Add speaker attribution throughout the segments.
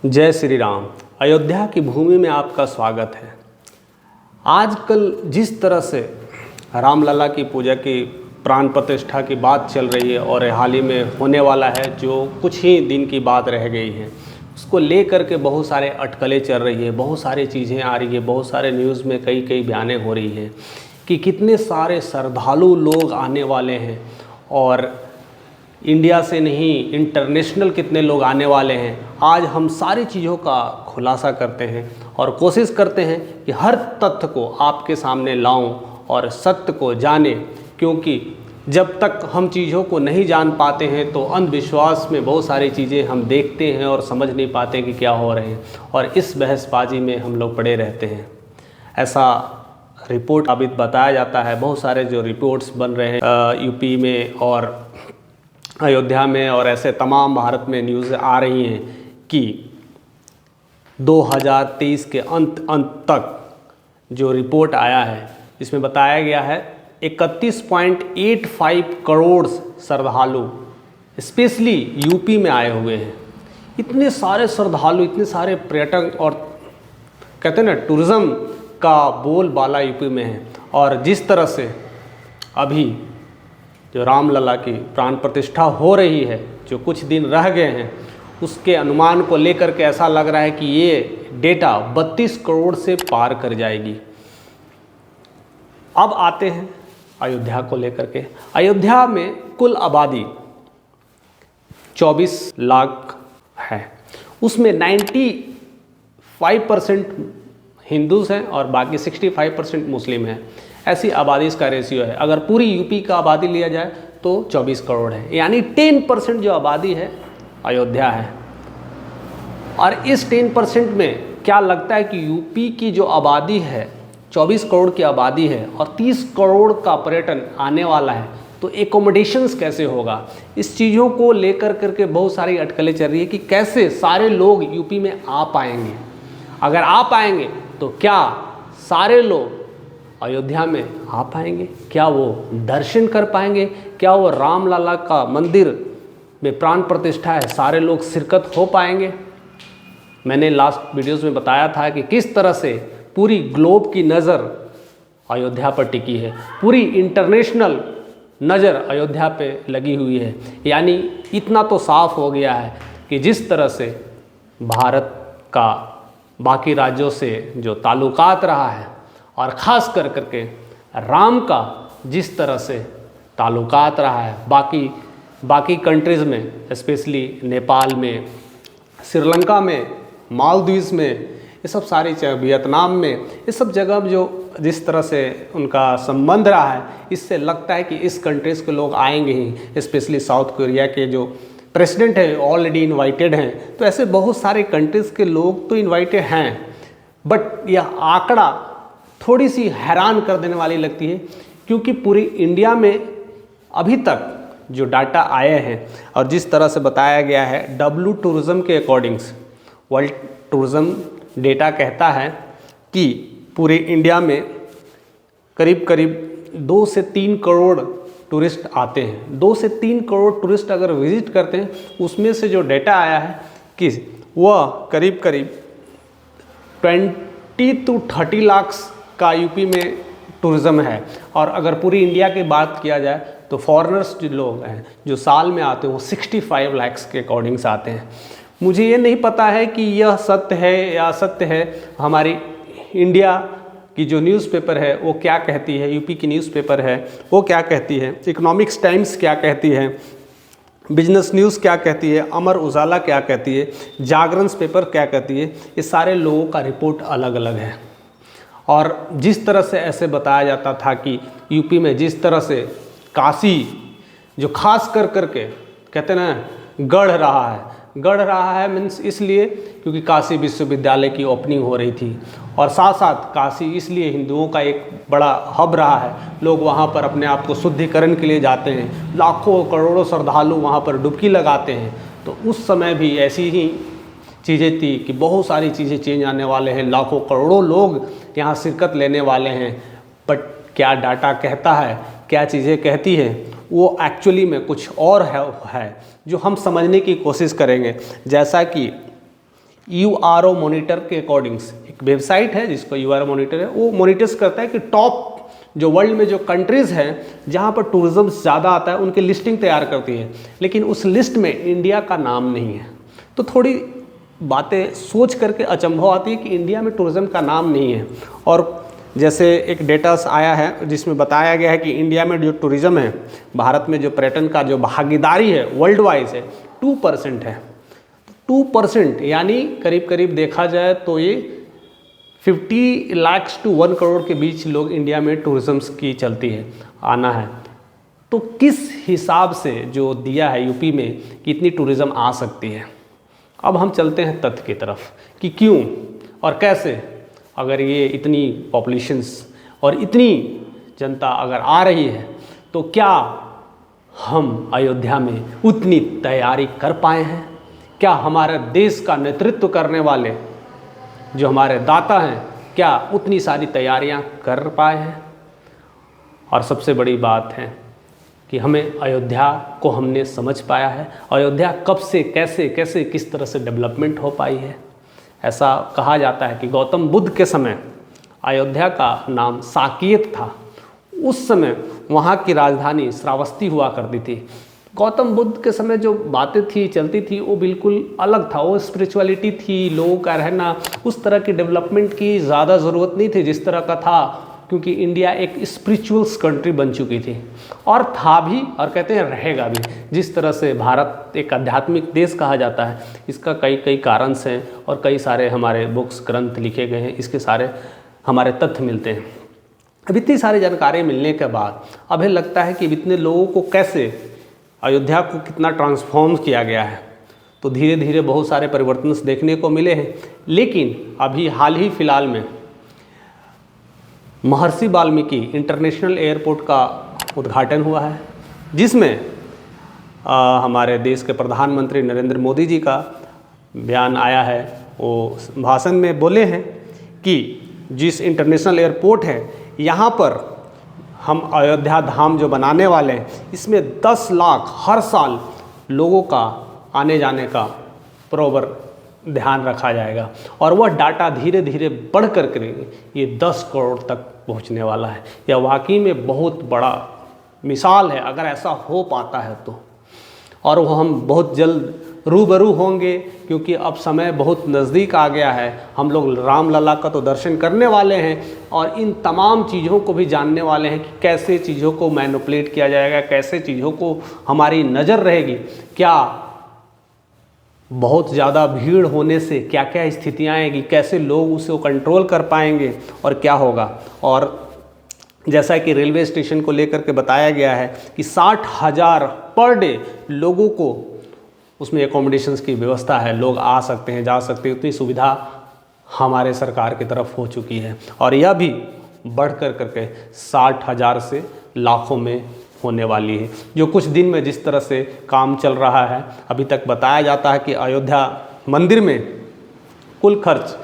Speaker 1: जय श्री राम। अयोध्या की भूमि में आपका स्वागत है। आजकल जिस तरह से रामलला की पूजा की प्राण प्रतिष्ठा की बात चल रही है और हाल ही में होने वाला है, जो कुछ ही दिन की बात रह गई है, उसको लेकर के बहुत सारे अटकलें चल रही है, बहुत सारी चीज़ें आ रही है, बहुत सारे न्यूज़ में कई बयानें हो रही हैं कि कितने सारे श्रद्धालु लोग आने वाले हैं और इंडिया से नहीं इंटरनेशनल कितने लोग आने वाले हैं। आज हम सारी चीज़ों का खुलासा करते हैं और कोशिश करते हैं कि हर तथ्य को आपके सामने लाऊं और सत्य को जानें, क्योंकि जब तक हम चीज़ों को नहीं जान पाते हैं तो अंधविश्वास में बहुत सारी चीज़ें हम देखते हैं और समझ नहीं पाते कि क्या हो रहे हैं, और इस बहसबाजी में हम लोग पड़े रहते हैं। ऐसा रिपोर्ट अभी बताया जाता है, बहुत सारे जो रिपोर्ट्स बन रहे हैं यूपी में और अयोध्या में, और ऐसे तमाम भारत में न्यूज़ आ रही हैं कि 2023 के अंत तक जो रिपोर्ट आया है, इसमें बताया गया है 31.85 करोड़ श्रद्धालु स्पेशली यूपी में आए हुए हैं। इतने सारे श्रद्धालु, इतने सारे पर्यटक, और कहते हैं ना, टूरिज़्म का बोलबाला यूपी में है। और जिस तरह से अभी जो रामलला की प्राण प्रतिष्ठा हो रही है, जो कुछ दिन रह गए हैं, उसके अनुमान को लेकर के ऐसा लग रहा है कि ये डेटा 32 करोड़ से पार कर जाएगी। अब आते हैं अयोध्या को लेकर के। अयोध्या में कुल आबादी 24 लाख है, उसमें 95% हिंदूज़ हैं और बाकी 65% मुस्लिम हैं। ऐसी आबादी इसका रेशियो है। अगर पूरी यूपी का आबादी लिया जाए तो 24 करोड़ है, यानी 10% जो आबादी है अयोध्या है। और इस 10% में क्या लगता है कि यूपी की जो आबादी है 24 करोड़ की आबादी है और 30 करोड़ का पर्यटन आने वाला है, तो एकोमोडेशंस कैसे होगा? इस चीज़ों को लेकर करके बहुत सारी अटकलें चल रही है कि कैसे सारे लोग यूपी में आ पाएंगे। अगर आ पाएंगे तो क्या सारे लोग अयोध्या में आ पाएंगे? क्या वो दर्शन कर पाएंगे? क्या वो रामलला का मंदिर में प्राण प्रतिष्ठा है, सारे लोग शिरकत हो पाएंगे? मैंने लास्ट वीडियोस में बताया था कि किस तरह से पूरी ग्लोब की नज़र अयोध्या पर टिकी है, पूरी इंटरनेशनल नज़र अयोध्या पे लगी हुई है। यानी इतना तो साफ हो गया है कि जिस तरह से भारत का बाकी राज्यों से जो ताल्लुकात रहा है, और ख़ास कर करके राम का जिस तरह से ताल्लुकात रहा है बाकी कंट्रीज़ में, स्पेशली नेपाल में, श्रीलंका में, मालदीव्स में, ये सब सारी वियतनाम में, ये सब जगह जो जिस तरह से उनका संबंध रहा है, इससे लगता है कि इस कंट्रीज़ के लोग आएंगे ही। स्पेशली साउथ कोरिया के जो प्रेसिडेंट हैं ऑलरेडी इनवाइटेड हैं, तो ऐसे बहुत सारे कंट्रीज़ के लोग तो इनवाइटेड हैं। बट यह आंकड़ा थोड़ी सी हैरान कर देने वाली लगती है, क्योंकि पूरी इंडिया में अभी तक जो डाटा आए हैं और जिस तरह से बताया गया है डब्ल्यू टूरिज़्म के अकॉर्डिंग्स, वर्ल्ड टूरिज़्म डेटा कहता है कि पूरे इंडिया में करीब 2 से 3 करोड़ टूरिस्ट आते हैं। 2 से 3 करोड़ टूरिस्ट अगर विज़िट करते हैं, उसमें से जो डेटा आया है कि वह करीब 20 to 30 लाख का यूपी में टूरिज़्म है। और अगर पूरी इंडिया की बात किया जाए तो फॉरेनर्स जो लोग हैं जो साल में आते हैं वो 65 लाख के अकॉर्डिंग्स आते हैं। मुझे ये नहीं पता है कि यह सत्य है या असत्य है। हमारी इंडिया की जो न्यूज़पेपर है वो क्या कहती है, यूपी की न्यूज़पेपर है वो क्या कहती है, इकोनॉमिक्स टाइम्स क्या कहती है, बिजनेस न्यूज़ क्या कहती है, अमर उजाला क्या कहती है, जागरण पेपर क्या कहती है, ये सारे लोगों का रिपोर्ट अलग अलग है। और जिस तरह से ऐसे बताया जाता था कि यूपी में जिस तरह से काशी जो खास कर करके कहते ना गढ़ रहा है मीन्स इसलिए क्योंकि काशी विश्वविद्यालय की ओपनिंग हो रही थी, और साथ साथ काशी इसलिए हिंदुओं का एक बड़ा हब रहा है। लोग वहाँ पर अपने आप को शुद्धिकरण के लिए जाते हैं, लाखों करोड़ों श्रद्धालु वहाँ पर डुबकी लगाते हैं। तो उस समय भी ऐसी ही चीज़ें थी कि बहुत सारी चीज़ें चेंज आने वाले हैं, लाखों करोड़ों लोग यहाँ शिरकत लेने वाले हैं। बट क्या डाटा कहता है, क्या चीज़ें कहती हैं, वो एक्चुअली में कुछ और है जो हम समझने की कोशिश करेंगे। जैसा कि URO मॉनिटर के अकॉर्डिंग्स, एक वेबसाइट है जिसको URO मॉनिटर है, वो मॉनिटर्स करता है कि टॉप जो वर्ल्ड में जो कंट्रीज़ हैं जहाँ पर टूरिज़्म ज़्यादा आता है उनकी लिस्टिंग तैयार करती है, लेकिन उस लिस्ट में इंडिया का नाम नहीं है। तो थोड़ी बातें सोच करके अचंभव आती है कि इंडिया में टूरिज़्म का नाम नहीं है। और जैसे एक डेटास आया है जिसमें बताया गया है कि इंडिया में जो टूरिज़्म है, भारत में जो पर्यटन का जो भागीदारी है वर्ल्ड वाइज है 2% है। 2% यानी करीब करीब देखा जाए तो ये 50 लाख to 1 करोड़ के बीच लोग इंडिया में टूरिज़्म की चलती है, आना है। तो किस हिसाब से जो दिया है यूपी में कि इतनी टूरिज़्म आ सकती है। अब हम चलते हैं तथ्य की तरफ कि क्यों और कैसे, अगर ये इतनी पॉपुलेशंस और इतनी जनता अगर आ रही है तो क्या हम अयोध्या में उतनी तैयारी कर पाए हैं? क्या हमारे देश का नेतृत्व करने वाले जो हमारे दाता हैं क्या उतनी सारी तैयारियां कर पाए हैं? और सबसे बड़ी बात है कि हमें अयोध्या को हमने समझ पाया है, अयोध्या कब से कैसे कैसे किस तरह से डेवलपमेंट हो पाई है। ऐसा कहा जाता है कि गौतम बुद्ध के समय अयोध्या का नाम साकेत था। उस समय वहाँ की राजधानी श्रावस्ती हुआ करती थी। गौतम बुद्ध के समय जो बातें थी चलती थी वो बिल्कुल अलग था, वो स्पिरिचुअलिटी थी, लोगों का रहना, उस तरह की डेवलपमेंट की ज़्यादा ज़रूरत नहीं थी जिस तरह का था, क्योंकि इंडिया एक स्पिरिचुअल्स कंट्री बन चुकी थी और था भी और कहते हैं रहेगा भी। जिस तरह से भारत एक आध्यात्मिक देश कहा जाता है, इसका कई कई कारण हैं और कई सारे हमारे बुक्स ग्रंथ लिखे गए हैं, इसके सारे हमारे तथ्य मिलते हैं। अब इतनी सारी जानकारी मिलने के बाद अब लगता है कि इतने लोगों को कैसे, अयोध्या को कितना ट्रांसफॉर्म किया गया है। तो धीरे धीरे बहुत सारे परिवर्तन देखने को मिले हैं, लेकिन अभी हाल ही फिलहाल में महर्षि वाल्मीकि इंटरनेशनल एयरपोर्ट का उद्घाटन हुआ है, जिसमें हमारे देश के प्रधानमंत्री नरेंद्र मोदी जी का बयान आया है। वो भाषण में बोले हैं कि जिस इंटरनेशनल एयरपोर्ट है यहाँ पर हम अयोध्या धाम जो बनाने वाले हैं, इसमें 10 लाख हर साल लोगों का आने जाने का बराबर ध्यान रखा जाएगा और वह डाटा धीरे धीरे बढ़ कर के ये 10 करोड़ तक पहुंचने वाला है। यह वाकई में बहुत बड़ा मिसाल है अगर ऐसा हो पाता है तो, और वो हम बहुत जल्द रूबरू होंगे क्योंकि अब समय बहुत नज़दीक आ गया है। हम लोग रामलला का तो दर्शन करने वाले हैं और इन तमाम चीज़ों को भी जानने वाले हैं कि कैसे चीज़ों को मैनिपुलेट किया जाएगा, कैसे चीज़ों को हमारी नज़र रहेगी, क्या बहुत ज़्यादा भीड़ होने से क्या क्या स्थितियाँ आएगी, कैसे लोग उसे कंट्रोल कर पाएंगे और क्या होगा। और जैसा कि रेलवे स्टेशन को लेकर के बताया गया है कि 60,000 पर डे लोगों को उसमें एकोमोडेशंस की व्यवस्था है, लोग आ सकते हैं, जा सकते हैं, उतनी सुविधा हमारे सरकार की तरफ हो चुकी है और यह भी बढ़ कर करके 60,000 से लाखों में होने वाली है। जो कुछ दिन में जिस तरह से काम चल रहा है, अभी तक बताया जाता है कि अयोध्या मंदिर में कुल खर्च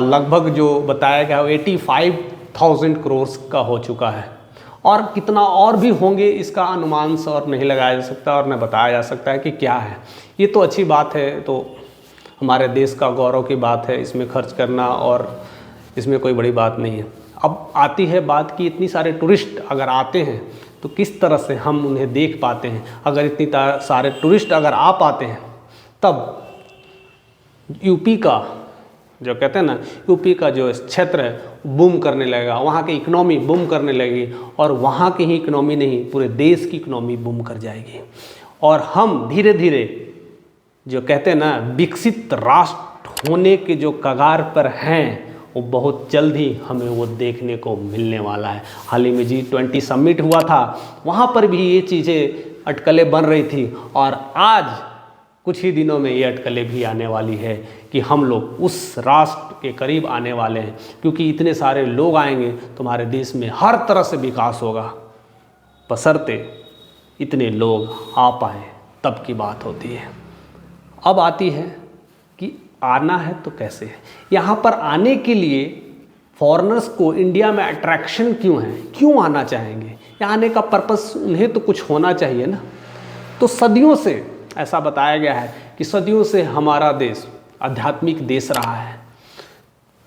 Speaker 1: लगभग जो बताया गया 85,000 करोड़ का हो चुका है और कितना और भी होंगे इसका अनुमान से और नहीं लगाया जा सकता और न बताया जा सकता है कि क्या है। ये तो अच्छी बात है, तो हमारे देश का गौरव की बात है इसमें खर्च करना और इसमें कोई बड़ी बात नहीं है। अब आती है बात कि इतनी सारे टूरिस्ट अगर आते हैं तो किस तरह से हम उन्हें देख पाते हैं। अगर इतनी सारे टूरिस्ट अगर आ पाते हैं तब यूपी का जो कहते हैं ना, यूपी का जो क्षेत्र है बूम करने लगेगा, वहाँ की इकनॉमी बूम करने लगेगी और वहाँ की ही इकनॉमी नहीं पूरे देश की इकनॉमी बूम कर जाएगी और हम धीरे धीरे जो कहते हैं ना विकसित राष्ट्र होने के जो कगार पर हैं वो बहुत जल्द ही हमें वो देखने को मिलने वाला है। हाल ही में G20 समिट हुआ था, वहाँ पर भी ये चीज़ें अटकलें बन रही थी और आज कुछ ही दिनों में ये अटकलें भी आने वाली है कि हम लोग उस राष्ट्र के करीब आने वाले हैं, क्योंकि इतने सारे लोग आएंगे तो हमारे देश में हर तरह से विकास होगा, बशर्ते इतने लोग आ पाए तब की बात होती है। अब आती है कि आना है तो कैसे है। यहाँ पर आने के लिए फॉरेनर्स को इंडिया में अट्रैक्शन क्यों है, क्यों आना चाहेंगे, यहाँ आने का पर्पस उन्हें तो कुछ होना चाहिए ना। तो सदियों से ऐसा बताया गया है कि सदियों से हमारा देश आध्यात्मिक देश रहा है।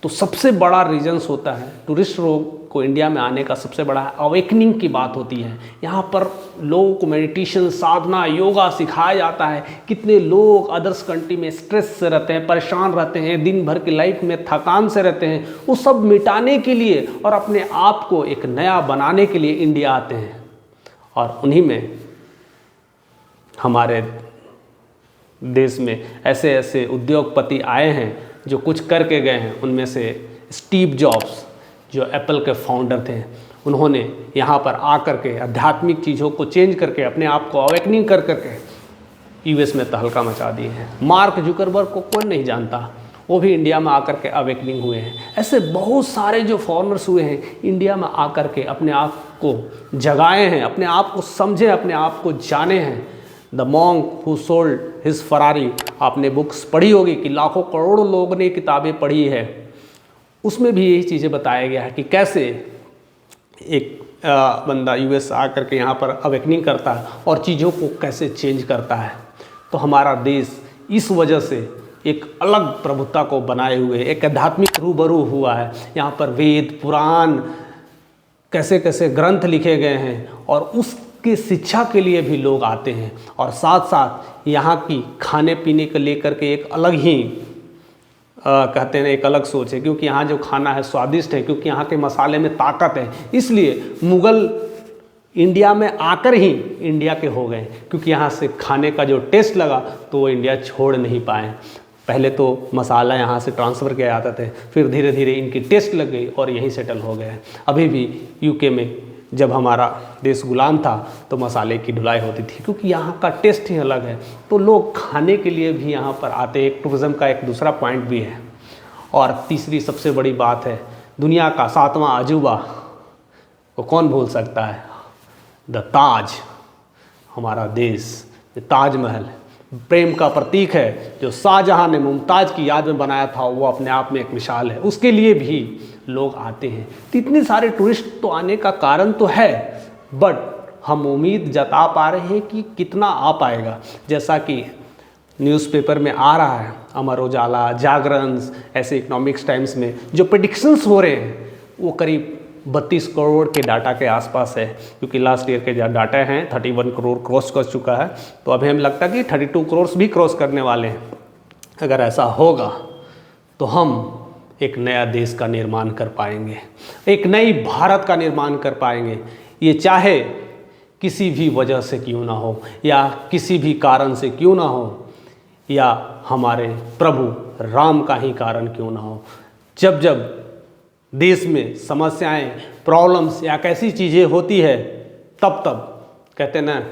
Speaker 1: तो सबसे बड़ा रीजन्स होता है टूरिस्ट लोग को इंडिया में आने का, सबसे बड़ा अवेकनिंग की बात होती है। यहाँ पर लोगों को मेडिटेशन, साधना, योगा सिखाया जाता है। कितने लोग अदर्स कंट्री में स्ट्रेस से रहते हैं, परेशान रहते हैं, दिन भर की लाइफ में थकान से रहते हैं, वो सब मिटाने के लिए और अपने आप को एक नया बनाने के लिए इंडिया आते हैं। और उन्हीं में हमारे देश में ऐसे ऐसे उद्योगपति आए हैं जो कुछ करके गए हैं। उनमें से स्टीव जॉब्स जो एप्पल के फाउंडर थे, उन्होंने यहाँ पर आकर के आध्यात्मिक चीज़ों को चेंज करके अपने आप को अवेकनिंग कर करके यूएस में तहलका मचा दिए हैं। मार्क जुकरबर्ग को कोई नहीं जानता, वो भी इंडिया में आकर के अवेकनिंग हुए हैं। ऐसे बहुत सारे जो फॉरेनर्स हुए हैं इंडिया में आकर के अपने आप को जगाए हैं, अपने आप को समझे, अपने आप को जाने हैं। The monk who sold his Ferrari, आपने बुक्स पढ़ी होगी कि लाखों करोड़ों लोगों ने किताबें पढ़ी है। उसमें भी यही चीज़ें बताया गया है कि कैसे एक बंदा यूएस आकर के यहाँ पर अवेकनिंग करता है और चीज़ों को कैसे चेंज करता है। तो हमारा देश इस वजह से एक अलग प्रभुता को बनाए हुए एक आध्यात्मिक रूबरू हुआ है। यहाँ पर वेद, पुराण, कैसे कैसे ग्रंथ लिखे गए हैं और उसकी शिक्षा के लिए भी लोग आते हैं। और साथ साथ यहाँ की खाने पीने को लेकर के एक अलग ही कहते हैं एक अलग सोच है, क्योंकि यहाँ जो खाना है स्वादिष्ट है, क्योंकि यहाँ के मसाले में ताकत है। इसलिए मुग़ल इंडिया में आकर ही इंडिया के हो गए, क्योंकि यहाँ से खाने का जो टेस्ट लगा तो वो इंडिया छोड़ नहीं पाए। पहले तो मसाला यहाँ से ट्रांसफ़र किया जाता थे, फिर धीरे धीरे इनकी टेस्ट लग गई और यहीं सेटल हो गए। अभी भी यूके में जब हमारा देश गुलाम था तो मसाले की ढुलाई होती थी, क्योंकि यहाँ का टेस्ट ही अलग है। तो लोग खाने के लिए भी यहाँ पर आते हैं। एक टूरिज़्म का एक दूसरा पॉइंट भी है। और तीसरी सबसे बड़ी बात है, दुनिया का 7वां अजूबा को कौन भूल सकता है, द ताज, हमारा देश। ताजमहल प्रेम का प्रतीक है, जो शाहजहां ने मुमताज़ की याद में बनाया था, वो अपने आप में एक मिसाल है। उसके लिए भी लोग आते हैं। तो इतने सारे टूरिस्ट तो आने का कारण तो है, बट हम उम्मीद जता पा रहे हैं कि कितना आ पाएगा। जैसा कि न्यूज़पेपर में आ रहा है, अमर उजाला, जागरण, ऐसे इकोनॉमिक्स टाइम्स में जो प्रेडिक्शंस हो रहे हैं वो करीब 32 करोड़ के डाटा के आसपास है, क्योंकि लास्ट ईयर के जो डाटा हैं 31 करोड़ क्रॉस कर चुका है। तो अभी हमें लगता है कि 32 करोड़ भी क्रॉस करने वाले हैं। अगर ऐसा होगा तो हम एक नया देश का निर्माण कर पाएंगे, एक नई भारत का निर्माण कर पाएंगे। ये चाहे किसी भी वजह से क्यों ना हो, या किसी भी कारण से क्यों ना हो, या हमारे प्रभु राम का ही कारण क्यों ना हो। जब जब देश में समस्याएं, प्रॉब्लम्स या कैसी चीज़ें होती है, तब तब कहते ना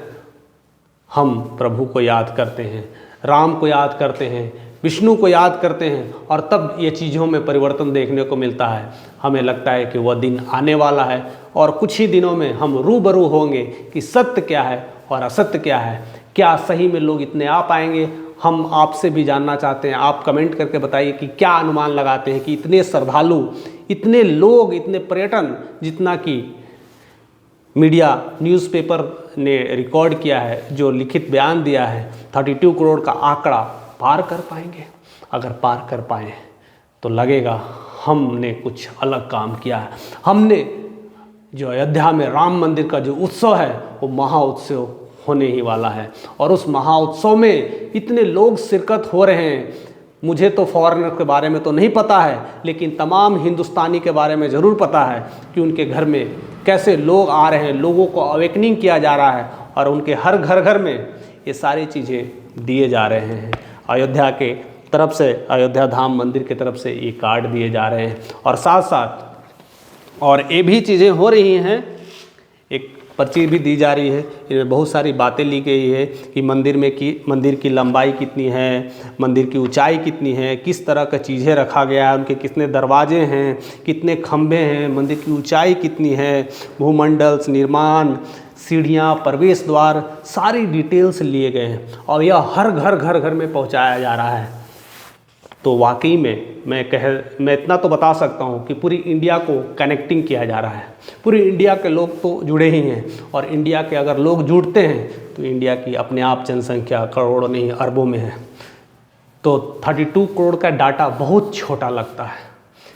Speaker 1: हम प्रभु को याद करते हैं, राम को याद करते हैं, विष्णु को याद करते हैं, और तब ये चीज़ों में परिवर्तन देखने को मिलता है। हमें लगता है कि वह दिन आने वाला है और कुछ ही दिनों में हम रूबरू होंगे कि सत्य क्या है और असत्य क्या है। क्या सही में लोग इतने आ पाएंगे? हम आपसे भी जानना चाहते हैं। आप कमेंट करके बताइए कि क्या अनुमान लगाते हैं कि इतने श्रद्धालु, इतने लोग, इतने पर्यटन, जितना कि मीडिया न्यूज़पेपर ने रिकॉर्ड किया है, जो लिखित बयान दिया है, 32 करोड़ का आंकड़ा पार कर पाएंगे? अगर पार कर पाएँ तो लगेगा हमने कुछ अलग काम किया है। हमने जो अयोध्या में राम मंदिर का जो उत्सव है वो महाउत्सव होने ही वाला है, और उस महाउत्सव में इतने लोग शिरकत हो रहे हैं। मुझे तो फॉरेनर के बारे में तो नहीं पता है, लेकिन तमाम हिंदुस्तानी के बारे में ज़रूर पता है कि उनके घर में कैसे लोग आ रहे हैं, लोगों को अवेकनिंग किया जा रहा है, और उनके हर घर घर में ये सारी चीज़ें दिए जा रहे हैं। अयोध्या के तरफ से, अयोध्या धाम मंदिर की तरफ से ये कार्ड दिए जा रहे हैं, और साथ साथ और ये भी चीज़ें हो रही हैं। एक पर्ची भी दी जा रही है, इसमें बहुत सारी बातें ली गई है कि मंदिर की लंबाई कितनी है, मंदिर की ऊंचाई कितनी है, किस तरह का चीज़ें रखा गया है, उनके कितने दरवाजे हैं, कितने खंभे हैं, मंदिर की ऊंचाई कितनी है, भूमंडल, निर्माण, सीढ़ियाँ, प्रवेश द्वार, सारी डिटेल्स लिए गए हैं, और यह हर घर में पहुँचाया जा रहा है। तो वाकई में मैं इतना तो बता सकता हूँ कि पूरी इंडिया को कनेक्टिंग किया जा रहा है। पूरी इंडिया के लोग तो जुड़े ही हैं, और इंडिया के अगर लोग जुड़ते हैं तो इंडिया की अपने आप जनसंख्या करोड़ों नहीं अरबों में है। तो 32 करोड़ का डाटा बहुत छोटा लगता है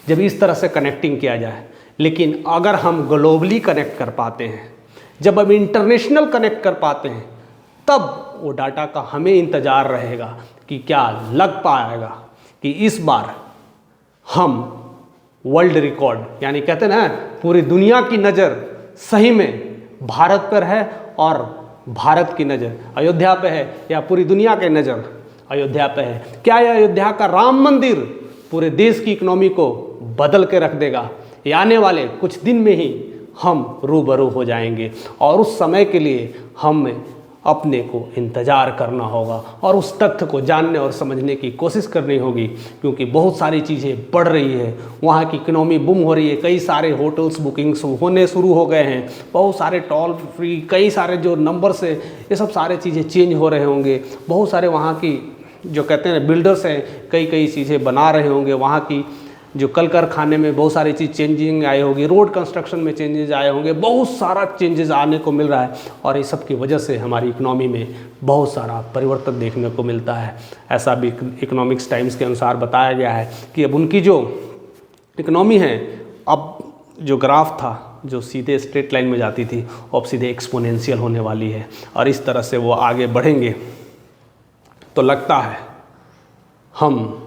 Speaker 1: जब इस तरह से कनेक्टिंग किया जाए, लेकिन अगर हम ग्लोबली कनेक्ट कर पाते हैं, जब हम इंटरनेशनल कनेक्ट कर पाते हैं, तब वो डाटा का हमें इंतज़ार रहेगा कि क्या लग पाएगा कि इस बार हम वर्ल्ड रिकॉर्ड, यानी कहते हैं ना पूरी दुनिया की नज़र सही में भारत पर है और भारत की नज़र अयोध्या पे है, या पूरी दुनिया की नज़र अयोध्या पे है। क्या यह अयोध्या का राम मंदिर पूरे देश की इकोनॉमी को बदल के रख देगा? ये आने वाले कुछ दिन में ही हम रूबरू हो जाएंगे और उस समय के लिए हमें अपने को इंतज़ार करना होगा और उस तथ्य को जानने और समझने की कोशिश करनी होगी, क्योंकि बहुत सारी चीज़ें बढ़ रही है, वहाँ की इकोनॉमी बूम हो रही है, कई सारे होटल्स बुकिंग्स होने शुरू हो गए हैं, बहुत सारे टोल फ्री, कई सारे जो नंबर्स है, ये सब सारे चीज़ें चेंज हो रहे होंगे, बहुत सारे वहाँ की जो कहते हैं बिल्डर्स हैं कई चीज़ें बना रहे होंगे, वहाँ की जो कल कारखाने में बहुत सारी चीज़ चेंजिंग आई होगी, रोड कंस्ट्रक्शन में चेंजेस आए होंगे, बहुत सारा चेंजेस आने को मिल रहा है और इस सब की वजह से हमारी इकोनॉमी में बहुत सारा परिवर्तन देखने को मिलता है। ऐसा भी इकोनॉमिक्स टाइम्स के अनुसार बताया गया है कि अब उनकी जो इकोनॉमी है, अब जो ग्राफ था जो सीधे स्ट्रेट लाइन में जाती थी, अब सीधे एक्सपोनेंशियल होने वाली है और इस तरह से वो आगे बढ़ेंगे। तो लगता है हम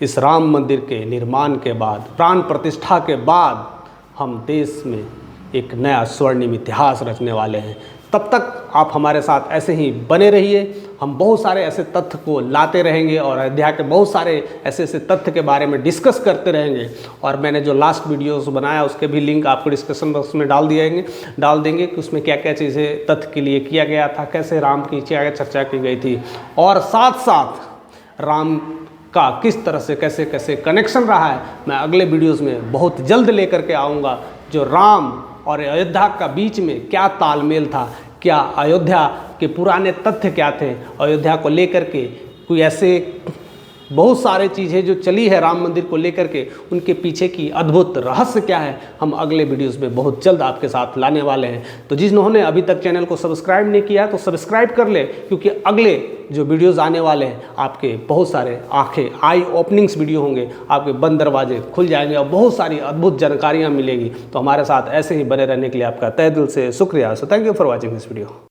Speaker 1: इस राम मंदिर के निर्माण के बाद, प्राण प्रतिष्ठा के बाद, हम देश में एक नया स्वर्णिम इतिहास रचने वाले हैं। तब तक आप हमारे साथ ऐसे ही बने रहिए, हम बहुत सारे ऐसे तथ्य को लाते रहेंगे और अयोध्या के बहुत सारे ऐसे तथ्य के बारे में डिस्कस करते रहेंगे। और मैंने जो लास्ट वीडियोस बनाया उसके भी लिंक आपको डिस्क्रिप्शन बॉक्स में डाल देंगे कि उसमें क्या क्या चीज़ें तथ्य के लिए किया गया था, कैसे राम की क्या चर्चा की गई थी और साथ साथ राम का किस तरह से कैसे कैसे कनेक्शन रहा है, मैं अगले वीडियोस में बहुत जल्द लेकर के आऊँगा। जो राम और अयोध्या का बीच में क्या तालमेल था, क्या अयोध्या के पुराने तथ्य क्या थे, अयोध्या को लेकर के कोई ऐसे बहुत सारे चीज़ें जो चली है राम मंदिर को लेकर के, उनके पीछे की अद्भुत रहस्य क्या है, हम अगले वीडियोस में बहुत जल्द आपके साथ लाने वाले हैं। तो जिन्होंने अभी तक चैनल को सब्सक्राइब नहीं किया तो सब्सक्राइब कर ले, क्योंकि अगले जो वीडियोस आने वाले हैं आपके बहुत सारे आंखें आई ओपनिंग्स वीडियो होंगे, आपके बंद दरवाजे खुल जाएंगे और बहुत सारी अद्भुत जानकारियाँ मिलेगी। तो हमारे साथ ऐसे ही बने रहने के लिए आपका तहे दिल से शुक्रिया। So thank you for watching this video.